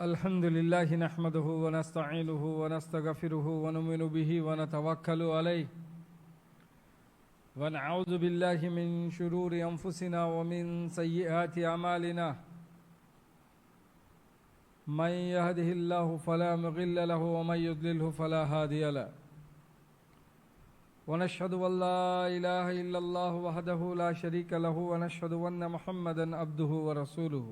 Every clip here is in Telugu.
الحمد لله نحمده ونستعينه ونستغفره ونؤمن به ونتوكل عليه ونعوذ بالله من شرور أنفسنا ومن سيئات أعمالنا من يهده الله فلا مضل له ومن يضلله فلا هادي له ونشهد أن لا إله إلا الله وحده لا شريك له ونشهد أن محمدا عبده ورسوله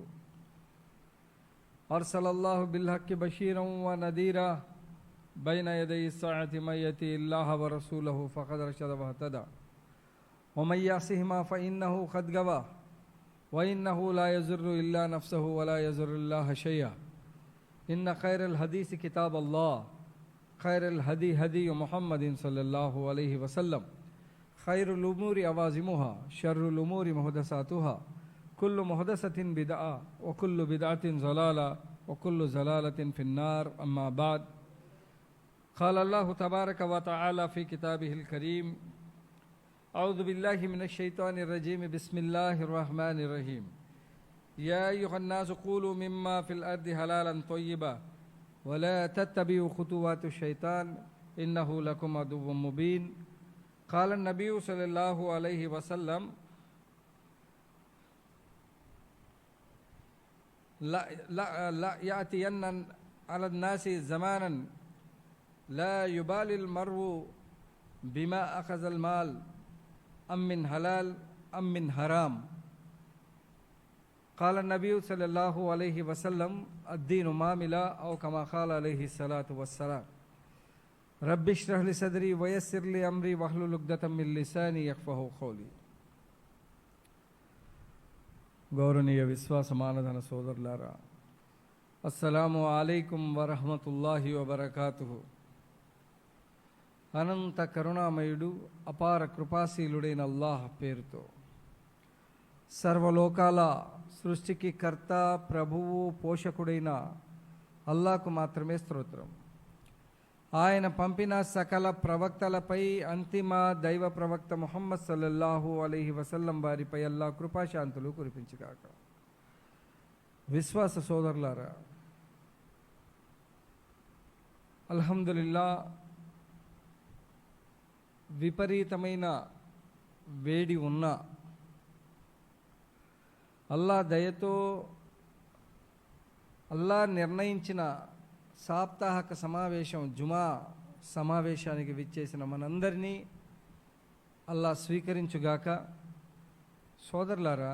أرسل الله بالحق بشيرا ونذيرا بين يدي الساعة من يطع الله ورسوله فقد رشد واهتدى ومن يعصهما فإنه قد غوى وإنه لا يضر إلا نفسه ولا يضر الله شيئا إن خير الحديث كتاب الله خير الهدي هدي محمد صلى الله عليه وسلم خير الأمور عوازمها شر الأمور محدثاتها كل محدثة بدعة وكل بدعة ضلالة وكل ضلالة في النار أما بعد قال الله تبارك وتعالى في كتابه الكريم أعوذ بالله من الشيطان الرجيم بسم الله الرحمن الرحيم يا أيها الناس قولوا مما في الأرض حلالا طيبا ولا تتبعوا خطوات الشيطان إنه لكم عدو مبين قال النبي صلى الله عليه وسلم لا يأتين على الناس زمانا لا يبالي المرء بما أخذ المال أم من حلال أم من حرام قال النبي صلى الله عليه وسلم الدين معاملة أو كما قال عليه الصلاة والسلام رب اشرح لي صدري ويسر لي أمري واحلل عقدة من لساني يفقهوا قولي గౌరవనీయ విశ్వాస మానధన సోదరులారా, అస్సలాము అలైకుం వరహమతుల్లాహి వబరకాతుహు. అనంత కరుణామయుడు అపార కృపాశీలుడైన అల్లాహ్ పేరుతో సర్వలోకాల సృష్టికి కర్త, ప్రభువు, పోషకుడైన అల్లాహ్కు మాత్రమే స్తోత్రం. ఆయన పంపిన సకల ప్రవక్తలపై అంతిమ దైవ ప్రవక్త ముహమ్మద్ సల్లల్లాహు అలైహి వసల్లం వారిపై అల్లాహ్ కృపాశాంతులు కురిపించుగాక. విశ్వాస సోదరులారా, అల్హమ్దులిల్లా, విపరీతమైన వేడి ఉన్న అల్లాహ్ దయతో అల్లాహ్ నిర్ణయించిన సాప్తాహిక సమావేశం జుమా సమావేశానికి విచ్చేసిన మనందరినీ అల్లాహ్ స్వీకరించుగాక. సోదరులారా,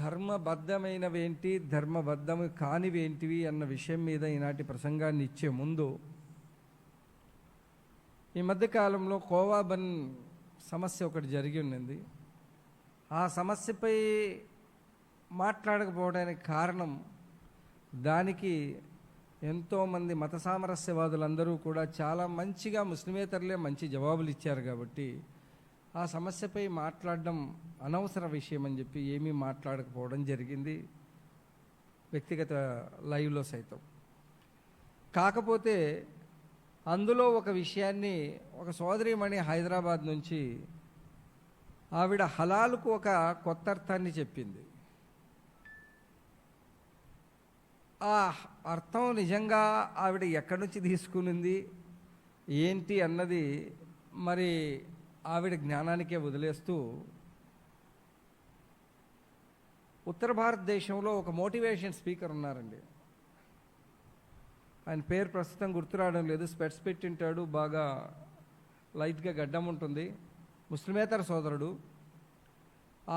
ధర్మబద్ధమైనవేంటి, ధర్మబద్ధము కానివేంటివి అన్న విషయం మీద ఈనాటి ప్రసంగాన్ని ఇచ్చే ముందు, ఈ మధ్యకాలంలో కోవాబన్ సమస్య ఒకటి జరిగి ఉన్నది. ఆ సమస్యపై మాట్లాడకపోవడానికి కారణం, దానికి ఎంతోమంది మత సామరస్యవాదులందరూ కూడా చాలా మంచిగా, ముస్లిమేతరులే మంచి జవాబులు ఇచ్చారు. కాబట్టి ఆ సమస్యపై మాట్లాడడం అనవసర విషయం అని చెప్పి ఏమీ మాట్లాడకపోవడం జరిగింది, వ్యక్తిగత లైవ్లో సైతం. కాకపోతే అందులో ఒక విషయాన్ని ఒక సోదరీమణి హైదరాబాద్ నుంచి ఆవిడ హలాలుకు ఒక కొత్త అర్థాన్ని చెప్పింది. ఆ అర్థం నిజంగా ఆవిడ ఎక్కడి నుంచి తీసుకునింది ఏంటి అన్నది మరి ఆవిడ జ్ఞానానికే వదిలేస్తూ, ఉత్తర భారతదేశంలో ఒక మోటివేషన్ స్పీకర్ ఉన్నారండి. ఆయన పేరు ప్రస్తుతం గుర్తురావడం లేదు, స్పెట్స్ పెట్టింటాడు, బాగా లైట్గా గడ్డం ఉంటుంది, ముస్లిమేతర సోదరుడు.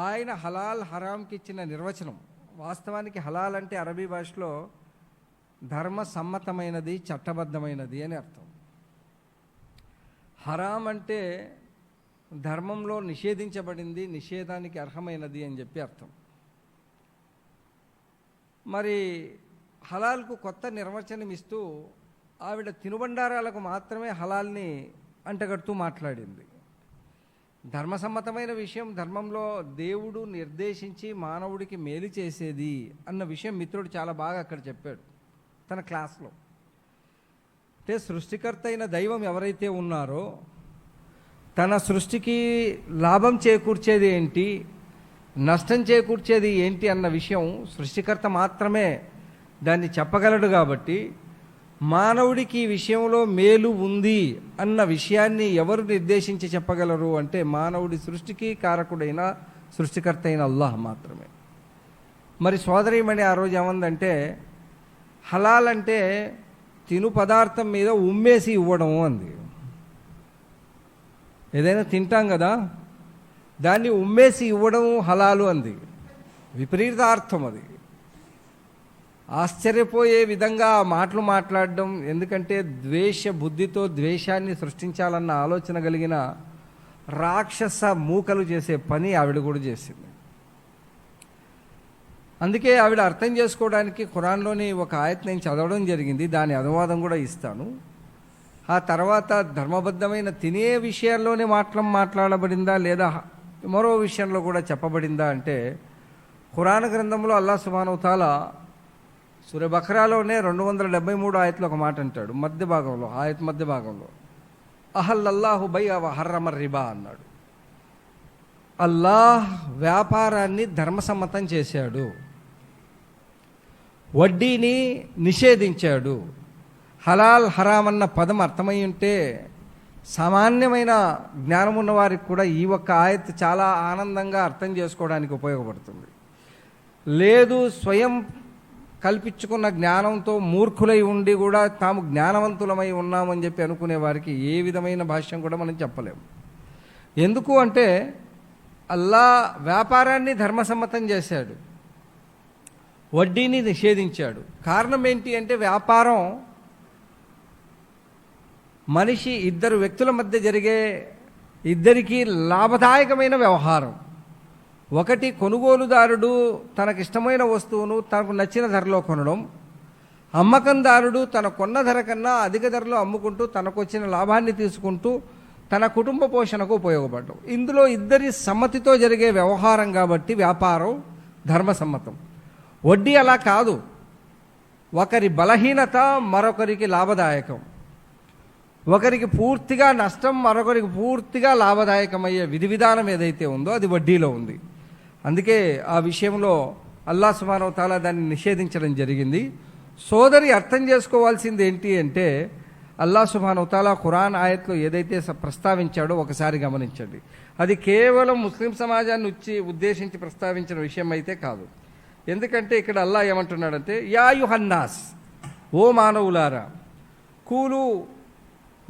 ఆయన హలాల్ హరాంకి ఇచ్చిన నిర్వచనం, వాస్తవానికి హలాల్ అంటే అరబీ భాషలో ధర్మ సమ్మతమైనది, చట్టబద్ధమైనది అని అర్థం. హరాం అంటే ధర్మంలో నిషేధించబడింది, నిషేధానికి అర్హమైనది అని చెప్పి అర్థం. మరి హలాల్కు కొత్త నిర్వచనం ఇస్తూ ఆవిడ తినుబండారాలకు మాత్రమే హలాల్ని అంటగడుతూ మాట్లాడింది. ధర్మసమ్మతమైన విషయం, ధర్మంలో దేవుడు నిర్దేశించి మానవుడికి మేలు చేసేది అన్న విషయం మిత్రుడు చాలా బాగా అక్కడ చెప్పాడు తన క్లాస్లో. అంటే సృష్టికర్త అయిన దైవం ఎవరైతే ఉన్నారో తన సృష్టికి లాభం చేకూర్చేది ఏంటి, నష్టం చేకూర్చేది ఏంటి అన్న విషయం సృష్టికర్త మాత్రమే దాన్ని చెప్పగలడు. కాబట్టి మానవుడికి ఈ విషయంలో మేలు ఉంది అన్న విషయాన్ని ఎవరు నిర్దేశించి చెప్పగలరు అంటే మానవుడి సృష్టికి కారకుడైన సృష్టికర్త అయిన అల్లాహ్ మాత్రమే. మరి సోదరీమణి ఆ రోజు ఏమందంటే, హలాల్ అంటే తిను పదార్థం మీద ఉమ్మేసి ఇవ్వడం అంది. ఏదైనా తింటాం కదా, దాన్ని ఉమ్మేసి ఇవ్వడం హలాలు అంది. విపరీతార్థం అది. ఆశ్చర్యపోయే విధంగా మాటలు మాట్లాడడం. ఎందుకంటే ద్వేష బుద్ధితో ద్వేషాన్ని సృష్టించాలన్న ఆలోచన కలిగిన రాక్షస మూకలు చేసే పని ఆవిడ కూడా చేసింది. అందుకే ఆవిడ అర్థం చేసుకోవడానికి ఖురాన్లోని ఒక ఆయత్ నేను చదవడం జరిగింది, దాని అనువాదం కూడా ఇస్తాను. ఆ తర్వాత ధర్మబద్ధమైన తినే విషయాల్లోనే మాట్లాడబడిందా లేదా మరో విషయంలో కూడా చెప్పబడిందా అంటే, ఖురాన్ గ్రంథంలో అల్లాహ్ సుబ్హానహు వ తఆలా సూరా బఖరాలోనే 273 ఆయత్లో ఒక మాట అంటాడు. మధ్య భాగంలో అహల్లల్లాహు బైఅ వ హర్రమ రిబా అన్నాడు. అల్లాహ్ వ్యాపారాన్ని ధర్మసమ్మతం చేశాడు, వడ్డీని నిషేధించాడు. హలాల్ హరామ్ అన్న పదం అర్థమై ఉంటే సామాన్యమైన జ్ఞానం ఉన్న వారికి కూడా ఈ ఒక్క ఆయత్ చాలా ఆనందంగా అర్థం చేసుకోవడానికి ఉపయోగపడుతుంది. లేదు స్వయం కల్పించుకున్న జ్ఞానంతో మూర్ఖులై ఉండి కూడా తాము జ్ఞానవంతులమై ఉన్నామని చెప్పి అనుకునే వారికి ఏ విధమైన భాష్యం కూడా మనం చెప్పలేము. ఎందుకు అంటే అల్లాహ్ వ్యాపారాన్ని ధర్మసమ్మతం చేశాడు, వడ్డీని నిషేధించాడు. కారణం ఏంటి అంటే వ్యాపారం మనిషి ఇద్దరు వ్యక్తుల మధ్య జరిగే ఇద్దరికీ లాభదాయకమైన వ్యవహారం. ఒకటి కొనుగోలుదారుడు తనకిష్టమైన వస్తువును తనకు నచ్చిన ధరలో కొనడం, అమ్మకందారుడు తన కొన్న ధర కన్నా అధిక ధరలో అమ్ముకుంటూ తనకు వచ్చిన లాభాన్ని తీసుకుంటూ తన కుటుంబ పోషణకు ఉపయోగపడడం. ఇందులో ఇద్దరి సమ్మతితో జరిగే వ్యవహారం కాబట్టి వ్యాపారం ధర్మసమ్మతం. వడ్డీ అలా కాదు, ఒకరి బలహీనత మరొకరికి లాభదాయకం, ఒకరికి పూర్తిగా నష్టం మరొకరికి పూర్తిగా లాభదాయకమయ్యే విధి విధానం ఏదైతే ఉందో అది వడ్డీలో ఉంది. అందుకే ఆ విషయంలో అల్లాహ్ సుబ్హానహు వ తఆలా దాన్ని నిషేధించడం జరిగింది. సోదరి అర్థం చేసుకోవాల్సింది ఏంటి అంటే, అల్లాహ్ సుబ్హానహు వ తఆలా ఖురాన్ ఆయత్లో ఏదైతే ప్రస్తావించాడో ఒకసారి గమనించండి. అది కేవలం ముస్లిం సమాజాన్ని ఉద్దేశించి ప్రస్తావించిన విషయం అయితే కాదు. ఎందుకంటే ఇక్కడ అల్లాహ్ ఏమంటున్నాడంటే, యా యుహన్నాస్, ఓ మానవులారా, కూలు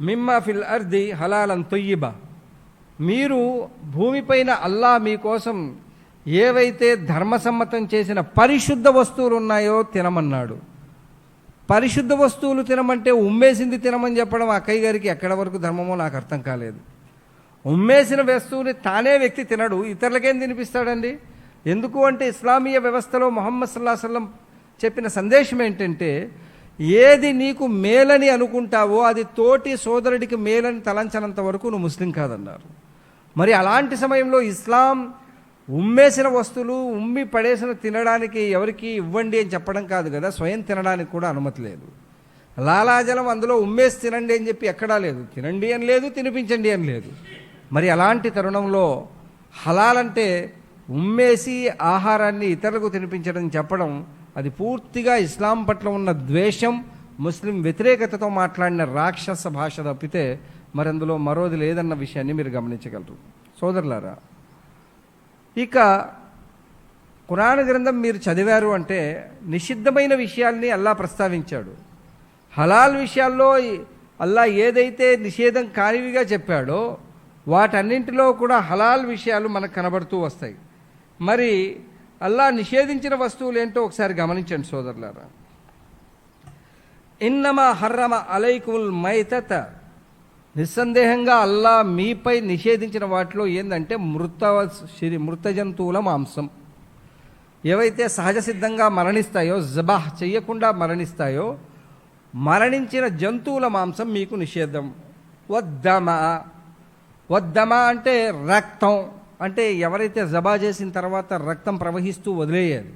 మిమ్మా ఫిల్ అర్ది హలాలన్ తొయ్యిబా, మీరు భూమిపైన అల్లాహ్ మీకోసం ఏవైతే ధర్మసమ్మతం చేసిన పరిశుద్ధ వస్తువులు ఉన్నాయో తినమన్నాడు. పరిశుద్ధ వస్తువులు తినమంటే ఉమ్మేసింది తినమని చెప్పడం అక్కయ్య గారికి ఎక్కడ వరకు ధర్మమో నాకు అర్థం కాలేదు. ఉమ్మేసిన వస్తువుని తానే వ్యక్తి తినడు, ఇతరులకేం తినిపిస్తాడండి? ఎందుకు అంటే ఇస్లామీయ వ్యవస్థలో ముహమ్మద్ సల్లల్లాహు అలైహి వసల్లం చెప్పిన సందేశం ఏంటంటే, ఏది నీకు మేలని అనుకుంటావో అది తోటి సోదరుడికి మేలని తలంచనంత వరకు నువ్వు ముస్లిం కాదన్నారు. మరి అలాంటి సమయంలో ఇస్లాం ఉమ్మేసిన వస్తువులు ఉమ్మి పడేసిన తినడానికి ఎవరికి ఇవ్వండి అని చెప్పడం కాదు కదా, స్వయం తినడానికి కూడా అనుమతి లేదు. లాలాజలం అందులో ఉమ్మేసి తినండి అని చెప్పి ఎక్కడా లేదు, తినండి అని లేదు, తినిపించండి అని లేదు. మరి అలాంటి తరుణంలో హలాల్ అంటే ఉమ్మేసి ఆహారాన్ని ఇతరులకు తినిపించడం చెప్పడం అది పూర్తిగా ఇస్లాం పట్ల ఉన్న ద్వేషం, ముస్లిం వ్యతిరేకతతో మాట్లాడిన రాక్షస భాష తప్పితే మరి అందులో మరోది లేదన్న విషయాన్ని మీరు గమనించగలరు. సోదరులారా, ఇక ఖురాన్ గ్రంథం మీరు చదివారు అంటే నిషిద్ధమైన విషయాల్ని అల్లాహ్ ప్రస్తావించాడు. హలాల్ విషయాల్లో అల్లాహ్ ఏదైతే నిషేధం కానివిగా చెప్పాడో వాటన్నింటిలో కూడా హలాల్ విషయాలు మనకు కనబడుతూ వస్తాయి. మరి అల్లాహ్ నిషేధించిన వస్తువులు ఏంటో ఒకసారి గమనించండి సోదరులారా. ఇన్నమా హర్రమ అలైకుల్ మైతత, నిస్సందేహంగా అల్లాహ్ మీపై నిషేధించిన వాటిలో ఏంటంటే మృత జంతువుల మాంసం. ఏవైతే సహజ సిద్ధంగా మరణిస్తాయో, జబాహ్ చెయ్యకుండా మరణిస్తాయో, మరణించిన జంతువుల మాంసం మీకు నిషేధం. వద్దమ అంటే రక్తం, అంటే ఎవరైతే జబా చేసిన తర్వాత రక్తం ప్రవహిస్తూ వదిలేయాలి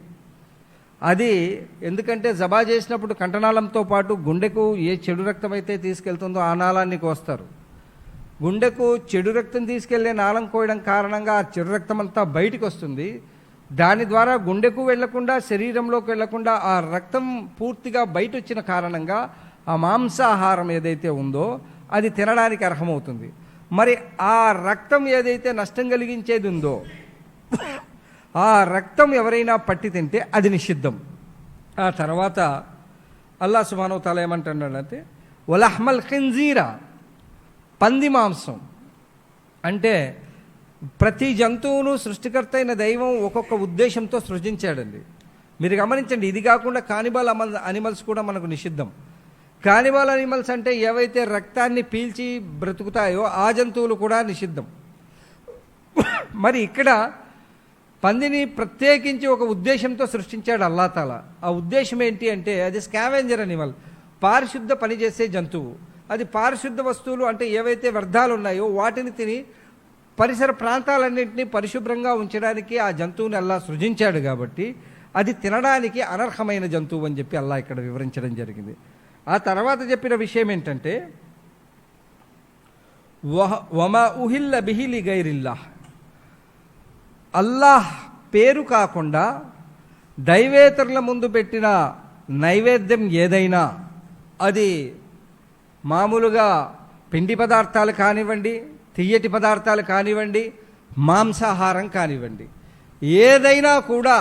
అది. ఎందుకంటే జబా చేసినప్పుడు కంఠనాళంతో పాటు గుండెకు ఏ చెడు రక్తం అయితే తీసుకెళ్తుందో ఆ నాళాన్ని కోస్తారు. గుండెకు చెడు రక్తం తీసుకెళ్లే నాళం కోయడం కారణంగా ఆ చెడు రక్తం అంతా బయటికి వస్తుంది. దాని ద్వారా గుండెకు వెళ్లకుండా, శరీరంలోకి వెళ్లకుండా ఆ రక్తం పూర్తిగా బయట వచ్చిన కారణంగా ఆ మాంసాహారం ఏదైతే ఉందో అది తినడానికి అర్హమవుతుంది. మరి ఆ రక్తం ఏదైతే నష్టం కలిగించేది ఉందో ఆ రక్తం ఎవరైనా పట్టి తింటే అది నిషిద్ధం. ఆ తర్వాత అల్లాహ్ సుబ్హానహు వ తఆలా ఏమంటున్నాడంటే వలహ్మల్ ఖింజీరా, పంది మాంసం. అంటే ప్రతి జంతువును సృష్టికర్త అయిన దైవం ఒక్కొక్క ఉద్దేశంతో సృజించాడండి. మీరు గమనించండి, ఇది కాకుండా కానిబల్ అనిమల్స్ కూడా మనకు నిషిద్ధం. కానిబల్ అనిమల్స్ అంటే ఏవైతే రక్తాన్ని పీల్చి బ్రతుకుతాయో ఆ జంతువులు కూడా నిషిద్ధం. మరి ఇక్కడ పందిని ప్రత్యేకించి ఒక ఉద్దేశంతో సృష్టించాడు అల్లాహ్ తాలా. ఆ ఉద్దేశం ఏంటి అంటే అది స్కావెంజర్ అనిమల్, పారిశుద్ధ పనిచేసే జంతువు. అది పారిశుద్ధ వస్తువులు అంటే ఏవైతే వ్యర్థాలు ఉన్నాయో వాటిని తిని పరిసర ప్రాంతాలన్నింటినీ పరిశుభ్రంగా ఉంచడానికి ఆ జంతువుని అల్లాహ్ సృజించాడు. కాబట్టి అది తినడానికి అనర్హమైన జంతువు అని చెప్పి అల్లాహ్ ఇక్కడ వివరించడం జరిగింది. ఆ తర్వాత చెప్పిన విషయం ఏంటంటే వమా ఉహిల్ల బిహి లిగైరిల్లాహ్, అల్లాహ్ పేరు కాకుండా దైవేతరుల ముందు పెట్టిన నైవేద్యం ఏదైనా, అది మామూలుగా పిండి పదార్థాలు కానివ్వండి, తియ్యటి పదార్థాలు కానివ్వండి, మాంసాహారం కానివ్వండి, ఏదైనా కూడా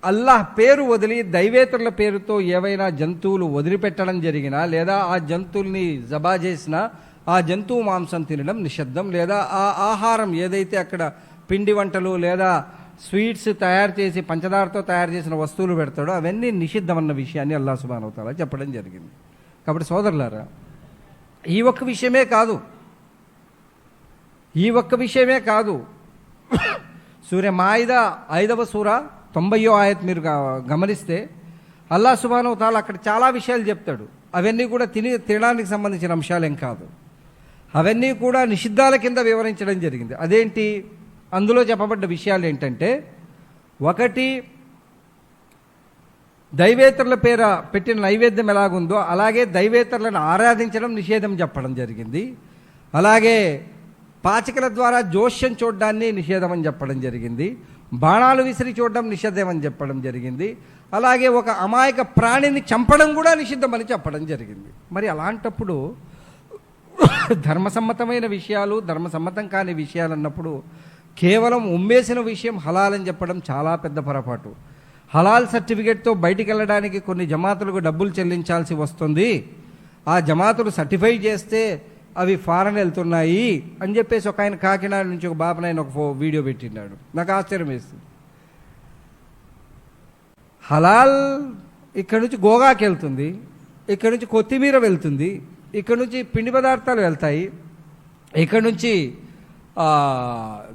అల్లాహ్ పేరు వదిలి దైవేతరుల పేరుతో ఏవైనా జంతువులు వదిలిపెట్టడం జరిగినా లేదా ఆ జంతువుల్ని జబా చేసినా ఆ జంతువు మాంసం తినడం నిషిద్ధం. లేదా ఆ ఆహారం ఏదైతే అక్కడ పిండి వంటలు లేదా స్వీట్స్ తయారు చేసి పంచదారతో తయారు చేసిన వస్తువులు పెడతాడో అవన్నీ నిషిద్ధం అన్న విషయాన్ని అల్లాహ్ సుబ్హానహు వ తఆలా చెప్పడం జరిగింది. కాబట్టి సోదరులారా, ఈ ఒక్క విషయమే కాదు సూర్య మాయిదా 5వ సూర 90వ ఆయత్ మీరు గమనిస్తే అల్లాహ్ సుబ్హానహు వ తఆలా అక్కడ చాలా విషయాలు చెప్తాడు. అవన్నీ కూడా తినడానికి సంబంధించిన అంశాలేం కాదు, అవన్నీ కూడా నిషిద్ధాల కింద వివరించడం జరిగింది. అదేంటి, అందులో చెప్పబడ్డ విషయాలు ఏంటంటే, ఒకటి, దైవేతరుల పేర పెట్టిన నైవేద్యం ఎలాగుందో అలాగే దైవేతరులను ఆరాధించడం నిషేధం చెప్పడం జరిగింది. అలాగే పాచికల ద్వారా జోష్యం చూడడాన్ని నిషేధం అని చెప్పడం జరిగింది. బాణాలు విసిరి చూడడం నిషేధం అని చెప్పడం జరిగింది. అలాగే ఒక అమాయక ప్రాణిని చంపడం కూడా నిషిద్ధమని చెప్పడం జరిగింది. మరి అలాంటప్పుడు ధర్మసమ్మతమైన విషయాలు, ధర్మసమ్మతం కాని విషయాలు అన్నప్పుడు కేవలం ఉమ్మేసిన విషయం హలాల్ అని చెప్పడం చాలా పెద్ద పొరపాటు. హలాల్ సర్టిఫికేట్తో బయటికి వెళ్ళడానికి కొన్ని జమాతులకు డబ్బులు చెల్లించాల్సి వస్తుంది. ఆ జమాతులు సర్టిఫై చేస్తే అవి ఫారెన్ వెళ్తున్నాయి అని చెప్పేసి ఒక ఆయన కాకినాడ నుంచి ఒక బాబనాయన ఒక వీడియో పెట్టినాడు. నాకు ఆశ్చర్యం వేస్తుంది. హలాల్ ఇక్కడ నుంచి గోగాకి వెళ్తుంది, ఇక్కడ నుంచి కొత్తిమీర వెళ్తుంది, ఇక్కడ నుంచి పిండి పదార్థాలు వెళ్తాయి, ఇక్కడ నుంచి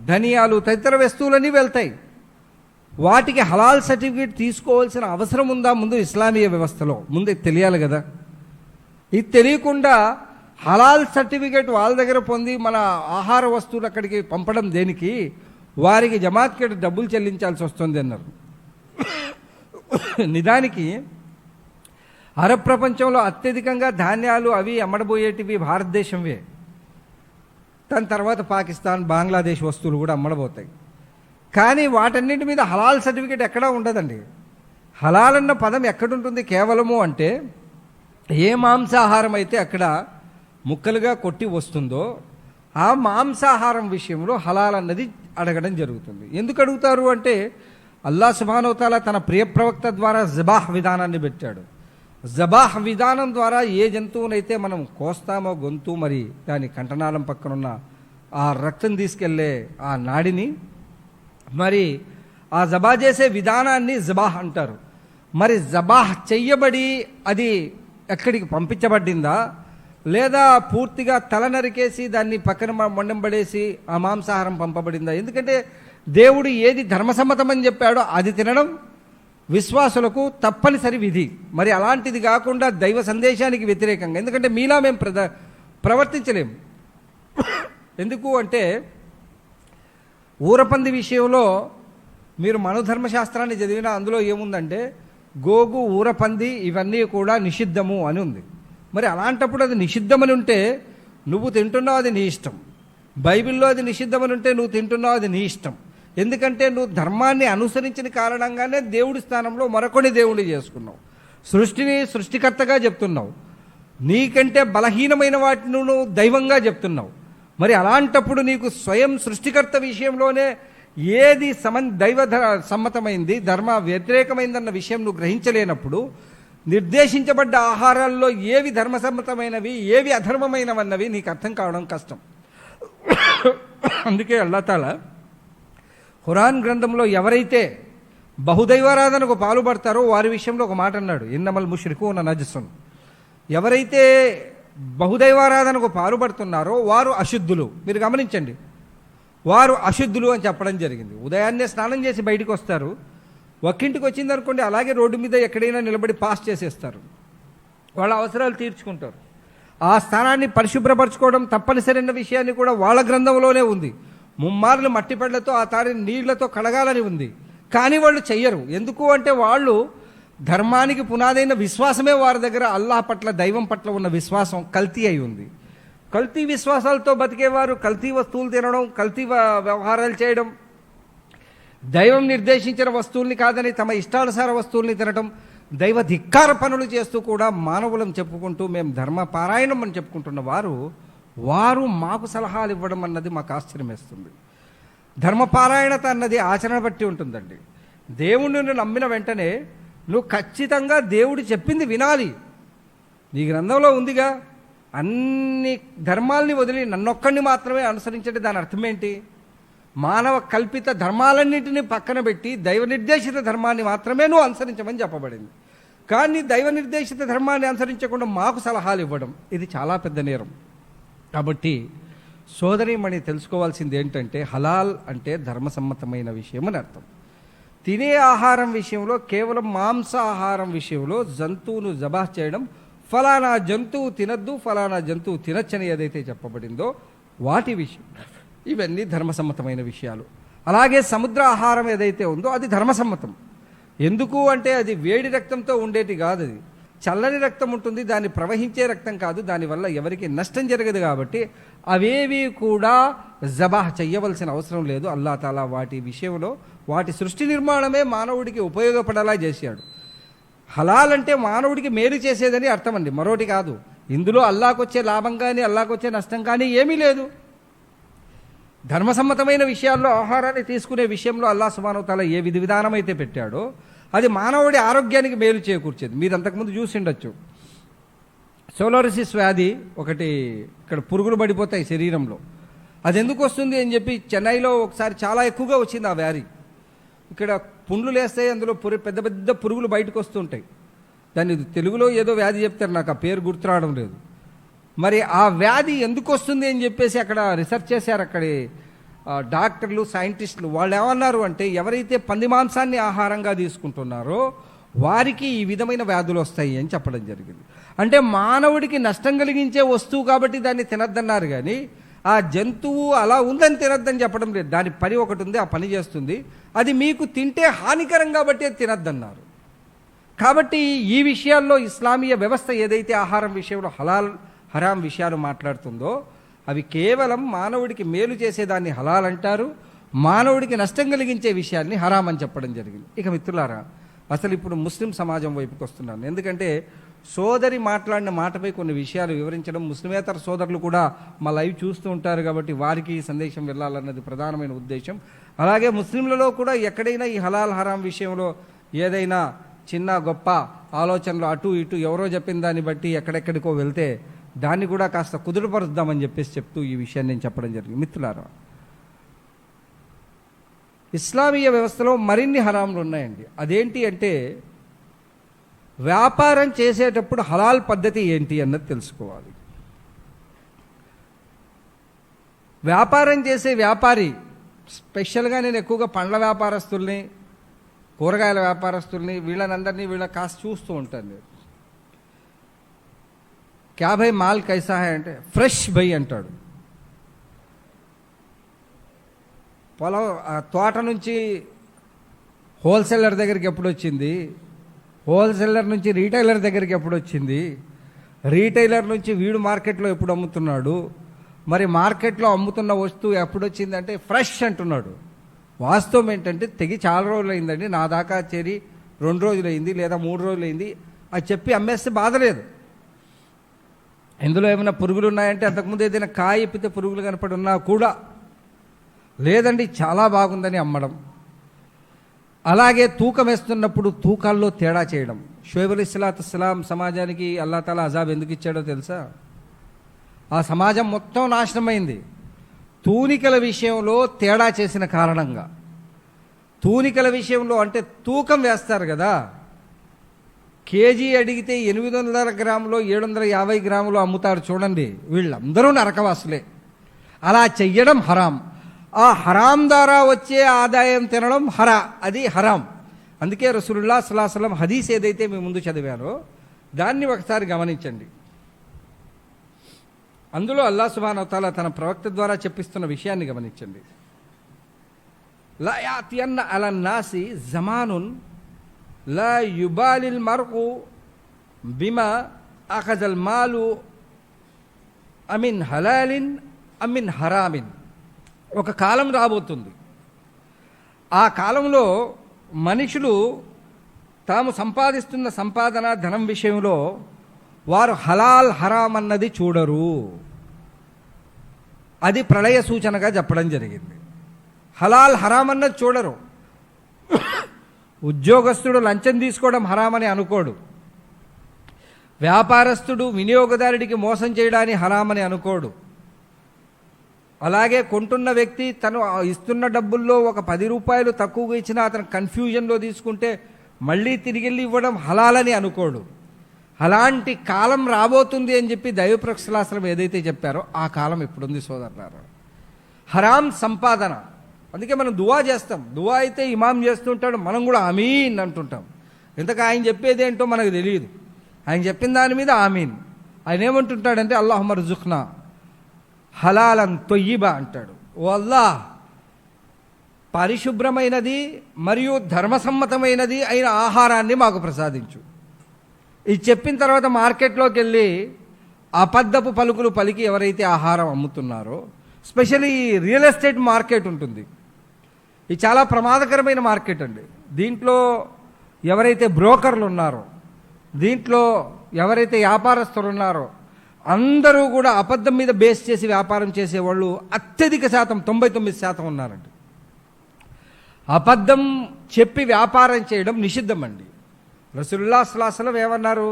ధనియాలు తదితర వస్తువులన్నీ వెళ్తాయి. వాటికి హలాల్ సర్టిఫికేట్ తీసుకోవాల్సిన అవసరం ఉందా ముందు ఇస్లామీయ వ్యవస్థలో? ముందు తెలియాలి కదా. ఇది తెలియకుండా హలాల్ సర్టిఫికేట్ వాళ్ళ దగ్గర పొంది మన ఆహార వస్తువులు అక్కడికి పంపడం దేనికి? వారికి జమాత్కి డబ్బులు చెల్లించాల్సి వస్తుంది అన్నారు. నిజానికి అరబ్ ప్రపంచంలో అత్యధికంగా ధాన్యాలు అవి అమ్మడబోయేటివి భారతదేశంవే. దాని తర్వాత పాకిస్తాన్, బంగ్లాదేశ్ వస్తువులు కూడా అమ్మడబోతాయి. కానీ వాటన్నింటి మీద హలాల్ సర్టిఫికేట్ ఎక్కడా ఉండదండి. హలాల్ అన్న పదం ఎక్కడుంటుంది కేవలము అంటే, ఏ మాంసాహారం అయితే అక్కడ ముక్కలుగా కొట్టి వస్తుందో ఆ మాంసాహారం విషయంలో హలాల్ అన్నది అడగడం జరుగుతుంది. ఎందుకు అడుగుతారు అంటే, అల్లాహ్ సుబ్హానహు వ తఆలా తన ప్రియ ప్రవక్త ద్వారా జబాహ్ విధానాన్ని పెట్టాడు. జబాహ్ విధానం ద్వారా ఏ జంతువునైతే మనం కోస్తామో గొంతు, మరి దాని కంఠనాళం పక్కనున్న ఆ రక్తం తీసుకెళ్లే ఆ నాడిని, మరి ఆ జబా చేసే విధానాన్ని జబాహ్ అంటారు. మరి జబాహ్ చెయ్యబడి అది ఎక్కడికి పంపించబడిందా, లేదా పూర్తిగా తల నరికేసి దాన్ని పక్కన మొండం పడేసి ఆ మాంసాహారం పంపబడిందా? ఎందుకంటే దేవుడు ఏది ధర్మసమ్మతమని చెప్పాడో అది తినడం విశ్వాసులకు తప్పనిసరి విధి. మరి అలాంటిది కాకుండా దైవ సందేశానికి వ్యతిరేకంగా, ఎందుకంటే మీలా మేము ప్రవర్తించలేము. ఎందుకు అంటే, ఊరపంది విషయంలో మీరు మనుధర్మశాస్త్రాన్ని చదివినా అందులో ఏముందంటే గోగు, ఊరపంది ఇవన్నీ కూడా నిషిద్ధము అని ఉంది. మరి అలాంటప్పుడు అది నిషిద్ధమని ఉంటే నువ్వు తింటున్నావు, అది నీ ఇష్టం. బైబిల్లో అది నిషిద్ధమని ఉంటే నువ్వు తింటున్నావు, అది నీ ఇష్టం. ఎందుకంటే నువ్వు ధర్మాన్ని అనుసరించిన కారణంగానే దేవుడి స్థానంలో మరొకటి దేవుడిని చేసుకున్నావు. సృష్టిని సృష్టికర్తగా చెప్తున్నావు, నీకంటే బలహీనమైన వాటిని నువ్వు దైవంగా చెప్తున్నావు. మరి అలాంటప్పుడు నీకు స్వయం సృష్టికర్త విషయంలోనే ఏది దైవ సమ్మతమైంది, ధర్మ వ్యతిరేకమైందన్న విషయం నువ్వు గ్రహించలేనప్పుడు నిర్దేశించబడ్డ ఆహారాల్లో ఏవి ధర్మసమ్మతమైనవి, ఏవి అధర్మమైనవన్నవి నీకు అర్థం కావడం కష్టం. అందుకే అల్లాహ్ తాలా ఖురాన్ గ్రంథంలో ఎవరైతే బహుదైవారాధనకు పాల్పడతారో వారి విషయంలో ఒక మాట అన్నాడు, ఇన్నమల్ ముష్రికూన నజసున్. ఎవరైతే బహుదైవారాధనకు పాల్పడుతున్నారో వారు అశుద్ధులు. మీరు గమనించండి, వారు అశుద్ధులు అని చెప్పడం జరిగింది. ఉదయాన్నే స్నానం చేసి బయటికి వస్తారు, ఒక్కింటికి వచ్చింది అనుకోండి అలాగే రోడ్డు మీద ఎక్కడైనా నిలబడి పాస్ చేసేస్తారు, వాళ్ళ అవసరాలు తీర్చుకుంటారు. ఆ స్థానాన్ని పరిశుభ్రపరచుకోవడం తప్పనిసరైన విషయాన్ని కూడా వాళ్ళ గ్రంథంలోనే ఉంది. ముమ్మార్లు మట్టి పెళ్లతో ఆ తారిని నీళ్లతో కడగాలని ఉంది, కానీ వాళ్ళు చెయ్యరు. ఎందుకు అంటే వాళ్ళు ధర్మానికి పునాదైన విశ్వాసమే వారి దగ్గర అల్లాహ్ పట్ల, దైవం పట్ల ఉన్న విశ్వాసం కల్తీ అయి ఉంది. కల్తీ విశ్వాసాలతో బతికేవారు కల్తీ వస్తువులు తినడం, కల్తీ వ్యవహారాలు చేయడం, దైవం నిర్దేశించిన వస్తువుల్ని కాదని తమ ఇష్టానుసార వస్తువుల్ని తినడం, దైవ ధిక్కార పనులు చేస్తూ కూడా మానవులను చెప్పుకుంటూ మేము ధర్మ పారాయణం అని చెప్పుకుంటున్న వారు మాకు సలహాలు ఇవ్వడం అన్నది మాకు ఆశ్చర్యం వేస్తుంది. ధర్మపారాయణత అన్నది ఆచరణ బట్టి ఉంటుందండి. దేవుణ్ణి నమ్మిన వెంటనే నువ్వు ఖచ్చితంగా దేవుడు చెప్పింది వినాలి. నీ గ్రంథంలో ఉందిగా, అన్ని ధర్మాలని వదిలి నన్నొక్కడిని మాత్రమే అనుసరించండి. దాని అర్థం ఏంటి? మానవ కల్పిత ధర్మాలన్నింటినీ పక్కన పెట్టి దైవ నిర్దేశిత ధర్మాన్ని మాత్రమే నువ్వు అనుసరించమని చెప్పబడింది. కానీ దైవ నిర్దేశిత ధర్మాన్ని అనుసరించకుండా మాకు సలహాలు ఇవ్వడం ఇది చాలా పెద్ద నేరం. కాబట్టి సోదరీమణి తెలుసుకోవాల్సింది ఏంటంటే, హలాల్ అంటే ధర్మసమ్మతమైన విషయం అని అర్థం. తినే ఆహారం విషయంలో, కేవలం మాంసాహారం విషయంలో జంతువును జబాహ్ చేయడం, ఫలానా జంతువు తినద్దు, ఫలానా జంతువు తినచ్చని ఏదైతే చెప్పబడిందో వాటి విషయం, ఇవన్నీ ధర్మసమ్మతమైన విషయాలు. అలాగే సముద్ర ఆహారం ఏదైతే ఉందో అది ధర్మసమ్మతం. ఎందుకు అంటే అది వేడి రక్తంతో ఉండేటి కాదు, అది చల్లని రక్తం ఉంటుంది, దాన్ని ప్రవహించే రక్తం కాదు, దానివల్ల ఎవరికి నష్టం జరగదు. కాబట్టి అవేవి కూడా జబాహ్ చెయ్యవలసిన అవసరం లేదు. అల్లాహ్ తాలా వాటి విషయంలో వాటి సృష్టి నిర్మాణమే మానవుడికి ఉపయోగపడేలా చేశాడు. హలాల్ అంటే మానవుడికి మేలు చేసేదని అర్థం అండి, మరోటి కాదు. ఇందులో అల్లాహకు వచ్చే లాభం కానీ అల్లాహకు వచ్చే నష్టం కానీ ఏమీ లేదు. ధర్మసమ్మతమైన విషయాల్లో ఆహారాన్ని తీసుకునే విషయంలో అల్లాహ్ సుబ్హానహు వ తఆలా ఏ విధి విధానం అయితే పెట్టాడో అది మానవుడి ఆరోగ్యానికి మేలు చేకూర్చేది. మీరు అంతకుముందు చూసి ఉండొచ్చు, సోలోరిసిస్ వ్యాధి ఒకటి, ఇక్కడ పురుగులు పడిపోతాయి శరీరంలో. అది ఎందుకు వస్తుంది అని చెప్పి చెన్నైలో ఒకసారి చాలా ఎక్కువగా వచ్చింది ఆ వ్యాధి. ఇక్కడ పుండ్లు లేస్తాయి, అందులో పెద్ద పెద్ద పురుగులు బయటకు వస్తుంటాయి. దాన్ని తెలుగులో ఏదో వ్యాధి చెప్తారు, నాకు ఆ పేరు గుర్తురావడం లేదు. మరి ఆ వ్యాధి ఎందుకు వస్తుంది అని చెప్పేసి అక్కడ రీసెర్చ్ చేశారు అక్కడి డాక్టర్లు, సైంటిస్టులు. వాళ్ళు ఏమన్నారు అంటే, ఎవరైతే పంది మాంసాన్ని ఆహారంగా తీసుకుంటున్నారో వారికి ఈ విధమైన వ్యాధులు వస్తాయి అని చెప్పడం జరిగింది. అంటే మానవుడికి నష్టం కలిగించే వస్తువు కాబట్టి దాన్ని తినద్దన్నారు, కానీ ఆ జంతువు అలా ఉందని తినద్దని చెప్పడం లేదు. దాని పని ఒకటి ఉంది, ఆ పని చేస్తుంది, అది మీకు తింటే హానికరం కాబట్టి అది తినద్దన్నారు. కాబట్టి ఈ విషయాల్లో ఇస్లామీయ వ్యవస్థ ఏదైతే ఆహారం విషయంలో హలాల్ హరాం విషయాలు మాట్లాడుతుందో అవి కేవలం మానవుడికి మేలు చేసేదాన్ని హలాల్ అంటారు, మానవుడికి నష్టం కలిగించే విషయాన్ని హరాం అని చెప్పడం జరిగింది. ఇక మిత్రులారా, అసలు ఇప్పుడు ముస్లిం సమాజం వైపుకి వస్తున్నాను. ఎందుకంటే సోదరి మాట్లాడిన మాటపై కొన్ని విషయాలు వివరించడం, ముస్లిమేతర సోదరులు కూడా మా లైవ్ చూస్తూ ఉంటారు కాబట్టి వారికి ఈ సందేశం వెళ్ళాలన్నది ప్రధానమైన ఉద్దేశం. అలాగే ముస్లింలలో కూడా ఎక్కడైనా ఈ హలాల్ హరాం విషయంలో ఏదైనా చిన్న గొప్ప ఆలోచనలు అటు ఇటు ఎవరో చెప్పిన దాన్ని బట్టి ఎక్కడెక్కడికో వెళ్తే దాన్ని కూడా కాస్త కుదురుపరుద్దామని చెప్పేసి చెప్తూ ఈ విషయాన్ని నేను చెప్పడం జరిగింది. మిత్రులారా, ఇస్లామీయ వ్యవస్థలో మరిన్ని హరాంలు ఉన్నాయండి. అదేంటి అంటే, వ్యాపారం చేసేటప్పుడు హలాల్ పద్ధతి ఏంటి అన్నది తెలుసుకోవాలి. వ్యాపారం చేసే వ్యాపారి, స్పెషల్గా నేను ఎక్కువగా పండ్ల వ్యాపారస్తుల్ని, కూరగాయల వ్యాపారస్తుల్ని, వీళ్ళనందరినీ కాస్త చూస్తూ ఉంటాను. క్యా భయ్ మాల్ కైసా హై అంటే ఫ్రెష్ భయ్ అంటాడు. పొలం తోట నుంచి హోల్సేలర్ దగ్గరికి ఎప్పుడు వచ్చింది, హోల్సేలర్ నుంచి రీటైలర్ దగ్గరికి ఎప్పుడు వచ్చింది, రీటైలర్ నుంచి వీడు మార్కెట్లో ఎప్పుడు అమ్ముతున్నాడు, మరి మార్కెట్లో అమ్ముతున్న వస్తువు ఎప్పుడు వచ్చింది అంటే ఫ్రెష్ అంటున్నాడు. వాస్తవం ఏంటంటే తెగి చాలా రోజులు అయిందండి, నా దాకా చేరి 2 రోజులు అయింది లేదా 3 రోజులు అయింది అది చెప్పి అమ్మేస్తే బాధ లేదు. ఇందులో ఏమైనా పురుగులు ఉన్నాయంటే అంతకుముందు ఏదైనా కాయ ఎప్పితే పురుగులు కనపడి ఉన్నా కూడా లేదండి చాలా బాగుందని అమ్మడం. అలాగే తూకం వేస్తున్నప్పుడు తూకాల్లో తేడా చేయడం. షుఐబ్ అలైహిస్సలాం సమాజానికి అల్లా తాలా అజాబ్ ఎందుకు ఇచ్చాడో తెలుసా? ఆ సమాజం మొత్తం నాశనమైంది తూనికల విషయంలో తేడా చేసిన కారణంగా. తూనికల విషయంలో అంటే తూకం వేస్తారు కదా, కేజీ అడిగితే 800 గ్రాములు 750 గ్రాములు అమ్ముతారు చూడండి, వీళ్ళందరూ నరకవాసులే. అలా చెయ్యడం హరాం. ఆ హరాం ద్వారా వచ్చే ఆదాయం తినడం అది హరాం. అందుకే రసూలుల్లాహ్ సల్లల్లాహు అలైహి వసల్లం హదీస్ ఏదైతే మీ ముందు చదివారో దాన్ని ఒకసారి గమనించండి. అందులో అల్లాహ్ సుబ్హానహు వ తఆలా తన ప్రవక్త ద్వారా చెప్పిస్తున్న విషయాన్ని గమనించండి. లా యాతియన్న అలన్ నాసి జమానున్ లా యుబాలిల్ మర్కు బిమా అఖజల్ మాలు అమిన్ హలాలిన్ అమిన్ హరామిన్. ఒక కాలం రాబోతుంది, ఆ కాలంలో మనుషులు తాము సంపాదిస్తున్న సంపాదన ధనం విషయంలో వారు హలాల్ హరాం అన్నది చూడరు. అది ప్రళయ సూచనగా చెప్పడం జరిగింది. హలాల్ హరాం అన్నది చూడరు. ఉద్యోగస్తుడు లంచం తీసుకోవడం హరామని అనుకోడు, వ్యాపారస్తుడు వినియోగదారుడికి మోసం చేయడాన్ని హరామని అనుకోడు. అలాగే కొంటున్న వ్యక్తి తను ఇస్తున్న డబ్బుల్లో ఒక 10 రూపాయలు తక్కువగా ఇచ్చినా అతను కన్ఫ్యూజన్లో తీసుకుంటే మళ్ళీ తిరిగి ఇవ్వడం హలాలని అనుకోడు. అలాంటి కాలం రాబోతుంది అని చెప్పి దైవప్రవక్త సల్లల్లాహు అలైహి వసల్లం ఏదైతే చెప్పారో ఆ కాలం ఎప్పుడుంది సోదరులారా? హరాం సంపాదన. అందుకే మనం దువా చేస్తాం, దువా అయితే ఇమాం చేస్తుంటాడు, మనం కూడా ఆమీన్ అంటుంటాం. ఇంతకు ఆయన చెప్పేది ఏంటో మనకు తెలియదు, ఆయన చెప్పిన దాని మీద ఆమీన్. ఆయన ఏమంటుంటాడంటే అల్లాహుమ్మ రుజుఖ్నా హలాలన్ తొయ్యిబా అంటాడు. ఓ అల్లాహ్, పరిశుభ్రమైనది మరియు ధర్మసమ్మతమైనది అయిన ఆహారాన్ని మాకు ప్రసాదించు. ఇది చెప్పిన తర్వాత మార్కెట్లోకి వెళ్ళి అబద్ధపు పలుకులు పలికి ఎవరైతే ఆహారం అమ్ముతున్నారో, స్పెషల్లీ రియల్ ఎస్టేట్ మార్కెట్ ఉంటుంది, ఇది చాలా ప్రమాదకరమైన మార్కెట్ అండి. దీంట్లో ఎవరైతే బ్రోకర్లు ఉన్నారో, దీంట్లో ఎవరైతే వ్యాపారస్తులు ఉన్నారో అందరూ కూడా అబద్ధం మీద బేస్ చేసి వ్యాపారం చేసేవాళ్ళు అత్యధిక శాతం 99% ఉన్నారండి. అబద్ధం చెప్పి వ్యాపారం చేయడం నిషిద్ధం అండి. రసూలుల్లాహ్ సల్లల్లాహు అలైహి వసల్లం ఏమన్నారు?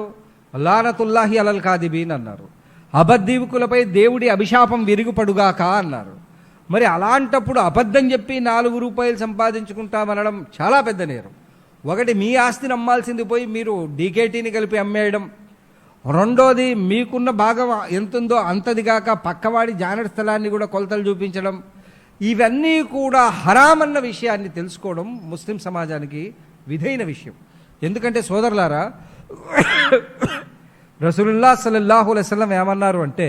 లానతుల్లాహి అలల్ కాదిబీన్ అన్నారు. అబద్ధీకులపై దేవుడి అభిశాపం విరుగుపడుగాక అన్నారు. మరి అలాంటప్పుడు అబద్ధం చెప్పి 4 రూపాయలు సంపాదించుకుంటామనడం చాలా పెద్ద నేరం. ఒకటి, మీ ఆస్తిని అమ్మాల్సింది పోయి మీరు డీకేటీని కలిపి అమ్మేయడం. రెండోది, మీకున్న భాగం ఎంతుందో అంతదిగాక పక్కవాడి జానడి స్థలాన్ని కూడా కొలతలు చూపించడం. ఇవన్నీ కూడా హరామన్న విషయాన్ని తెలుసుకోవడం ముస్లిం సమాజానికి విధైన విషయం. ఎందుకంటే సోదరులారా, రసూలుల్లాహ్ సల్లల్లాహు అలైహి వసల్లం ఏమన్నారు అంటే,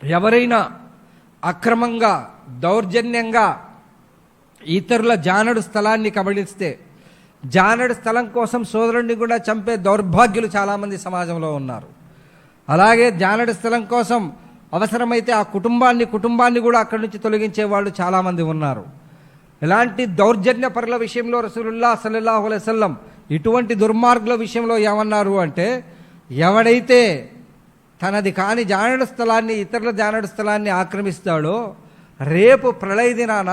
ఎవరైనా అక్రమంగా దౌర్జన్యంగా ఇతరుల జానడు స్థలాన్ని కబళిస్తే, జానడు స్థలం కోసం సోదరుడిని కూడా చంపే దౌర్భాగ్యులు చాలామంది సమాజంలో ఉన్నారు. అలాగే జానడు స్థలం కోసం అవసరమైతే ఆ కుటుంబాన్ని కూడా అక్కడి నుంచి తొలగించే వాళ్ళు చాలామంది ఉన్నారు. ఇలాంటి దౌర్జన్య పరుల విషయంలో రసూలుల్లాహ్ సల్లల్లాహు అలైహి వసల్లం ఇటువంటి దుర్మార్గుల విషయంలో ఏమన్నారు అంటే, ఎవడైతే తనది కాని జానడు స్థలాన్ని ఇతరుల జానడు స్థలాన్ని ఆక్రమిస్తాడో రేపు ప్రళయ దినాన